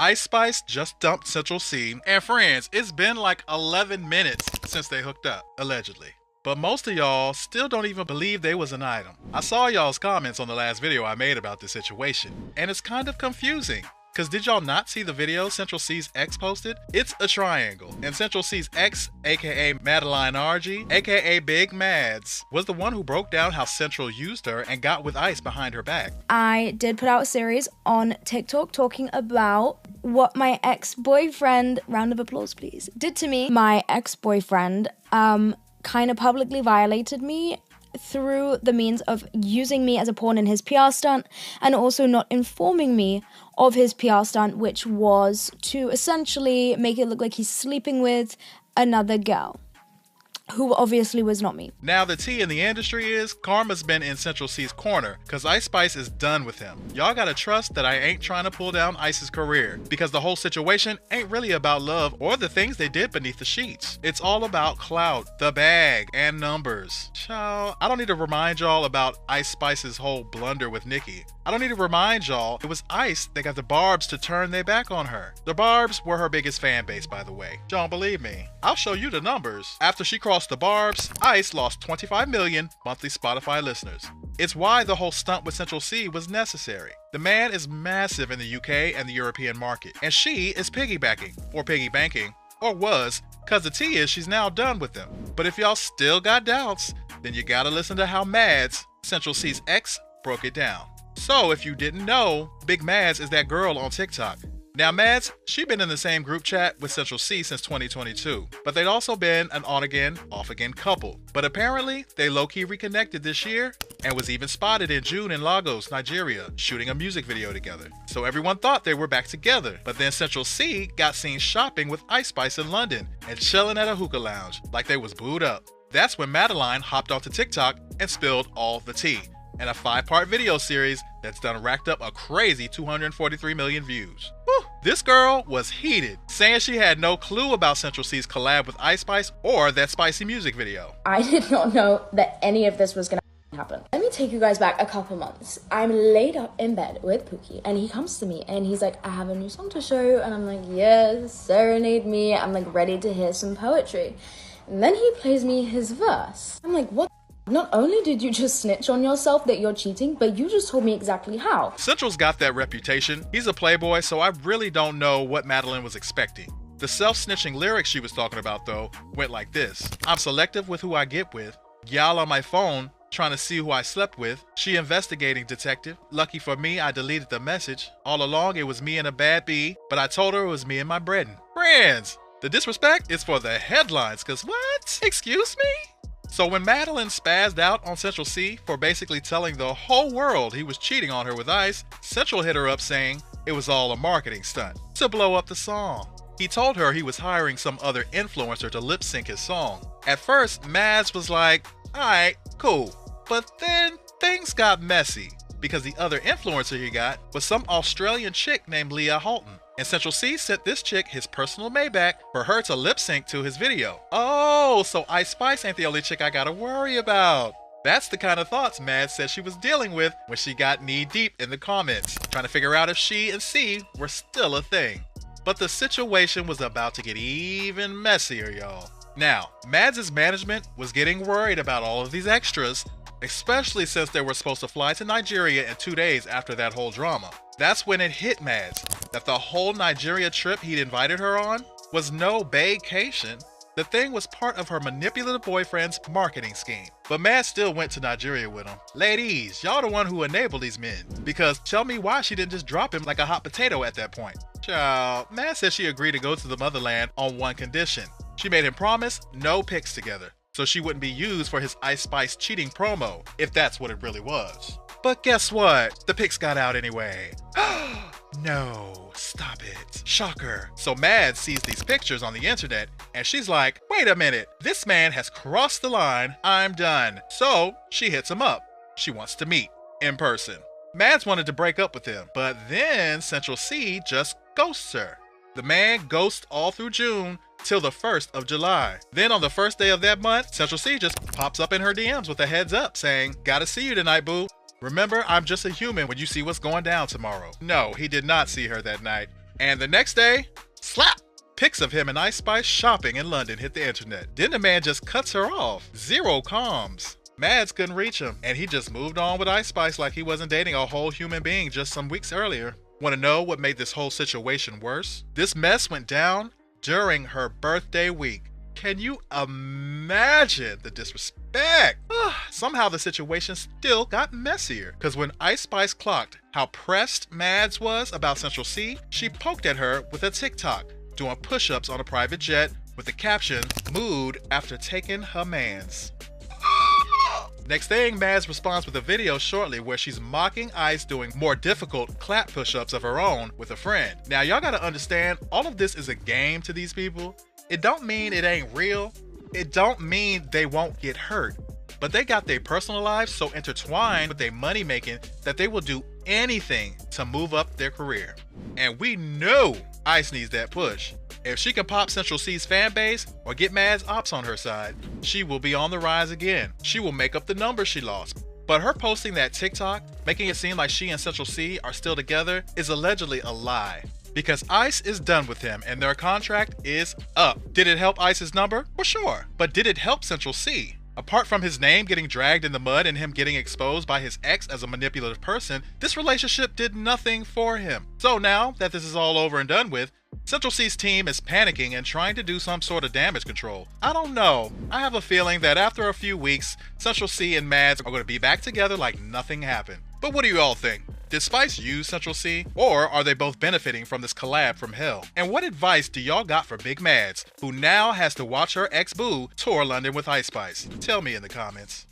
Ice Spice just dumped Central Cee, and friends, it's been like 11 minutes since they hooked up, allegedly. But most of y'all still don't even believe they was an item. I saw y'all's comments on the last video I made about this situation, and it's kind of confusing. Cause did y'all not see the video Central Cee's ex posted? It's a triangle, and Central Cee's ex, aka Madeline RG, aka Big Mads, was the one who broke down how Central used her and got with Ice behind her back. I did put out a series on TikTok talking about what my ex-boyfriend, round of applause please, did to me. My ex-boyfriend kind of publicly violated me through the means of using me as a pawn in his PR stunt and also not informing me of his PR stunt, which was to essentially make it look like he's sleeping with another girl, who obviously was not me. Now the tea in the industry is karma's been in Central Cee's corner cause Ice Spice is done with him. Y'all gotta trust that I ain't trying to pull down Ice's career because the whole situation ain't really about love or the things they did beneath the sheets. It's all about clout, the bag, and numbers. Child, I don't need to remind y'all about Ice Spice's whole blunder with Nicki. I don't need to remind y'all it was Ice that got the Barbs to turn their back on her. The Barbs were her biggest fan base, by the way. Don't believe me? I'll show you the numbers. After she crossed the Barbs, Ice lost 25 million monthly Spotify listeners. It's why the whole stunt with Central Cee was necessary. The man is massive in the UK and the European market, and she is piggybacking, or piggy banking, or was, cause the tea is she's now done with them. But if y'all still got doubts, then you gotta listen to how Mads, Central Cee's ex, broke it down. So if you didn't know, Big Mads is that girl on TikTok. Now Mads, she been in the same group chat with Central Cee since 2022, but they'd also been an on-again, off-again couple. But apparently, they low-key reconnected this year and was even spotted in June in Lagos, Nigeria, shooting a music video together. So everyone thought they were back together, but then Central Cee got seen shopping with Ice Spice in London and chilling at a hookah lounge like they was booed up. That's when Madeline hopped onto TikTok and spilled all the tea in a 5-part video series that's done racked up a crazy 243 million views. Whew. This girl was heated, saying she had no clue about Central Cee's collab with Ice Spice or that spicy music video. I did not know that any of this was gonna happen. Let me take you guys back a couple months. I'm laid up in bed with Pookie and he comes to me and he's like, I have a new song to show you. And I'm like, yes, serenade me. I'm like ready to hear some poetry. And then he plays me his verse. I'm like, what? Not only did you just snitch on yourself that you're cheating, but you just told me exactly how. Central's got that reputation. He's a playboy, so I really don't know what Madeline was expecting. The self-snitching lyrics she was talking about, though, went like this. I'm selective with who I get with. Y'all on my phone, trying to see who I slept with. She investigating detective. Lucky for me, I deleted the message. All along, it was me and a bad bee, but I told her it was me and my breadin'. Friends, the disrespect is for the headlines, cause what? Excuse me? So when Madeline spazzed out on Central Cee for basically telling the whole world he was cheating on her with Ice, Central hit her up saying it was all a marketing stunt to blow up the song. He told her he was hiring some other influencer to lip sync his song. At first, Mads was like, alright, cool. But then things got messy because the other influencer he got was some Australian chick named Leah Halton. And Central Cee sent this chick his personal Maybach for her to lip sync to his video. Oh, so Ice Spice ain't the only chick I gotta worry about. That's the kind of thoughts Mads said she was dealing with when she got knee deep in the comments, trying to figure out if she and Cee were still a thing. But the situation was about to get even messier, y'all. Now, Mads' management was getting worried about all of these extras, especially since they were supposed to fly to Nigeria in 2 days after that whole drama. That's when it hit Mads that the whole Nigeria trip he'd invited her on was no vacation. The thing was part of her manipulative boyfriend's marketing scheme. But Mads still went to Nigeria with him. Ladies, y'all the one who enabled these men. Because tell me why she didn't just drop him like a hot potato at that point. Child, Mads said she agreed to go to the motherland on one condition. She made him promise no pics together, so she wouldn't be used for his Ice Spice cheating promo, if that's what it really was. But guess what? The pics got out anyway. No, stop it. Shocker. So Mads sees these pictures on the internet and she's like, wait a minute, this man has crossed the line, I'm done. So she hits him up. She wants to meet in person. Mads wanted to break up with him, but then Central Cee just ghosts her. The man ghosts all through June till the 1st of July. Then on the first day of that month, Central Cee just pops up in her DMs with a heads up saying, gotta see you tonight, boo. Remember, I'm just a human when you see what's going down tomorrow. No, he did not see her that night. And the next day, slap! Pics of him and Ice Spice shopping in London hit the internet. Then the man just cuts her off. Zero comms. Mads couldn't reach him, and he just moved on with Ice Spice like he wasn't dating a whole human being just some weeks earlier. Want to know what made this whole situation worse? This mess went down during her birthday week. Can you imagine the disrespect? Somehow the situation still got messier, because when Ice Spice clocked how pressed Mads was about Central Cee, she poked at her with a TikTok, doing push-ups on a private jet with the caption, "Mood after taking her mans." Next thing, Mads responds with a video shortly where she's mocking Ice doing more difficult clap push-ups of her own with a friend. Now y'all gotta understand, all of this is a game to these people. It don't mean it ain't real. It don't mean they won't get hurt. But they got their personal lives so intertwined with their money making that they will do anything to move up their career. And we know Ice needs that push. If she can pop Central Cee's fan base or get Mads ops on her side, she will be on the rise again. She will make up the numbers she lost. But her posting that TikTok, making it seem like she and Central Cee are still together, is allegedly a lie. Because Ice is done with him and their contract is up. Did it help Ice's number? For sure. But did it help Central Cee? Apart from his name getting dragged in the mud and him getting exposed by his ex as a manipulative person, this relationship did nothing for him. So now that this is all over and done with, Central Cee's team is panicking and trying to do some sort of damage control. I don't know. I have a feeling that after a few weeks, Central Cee and Mads are going to be back together like nothing happened. But what do you all think? Did Spice use Central Cee? Or are they both benefiting from this collab from hell? And what advice do y'all got for Big Mads, who now has to watch her ex-boo tour London with Ice Spice? Tell me in the comments.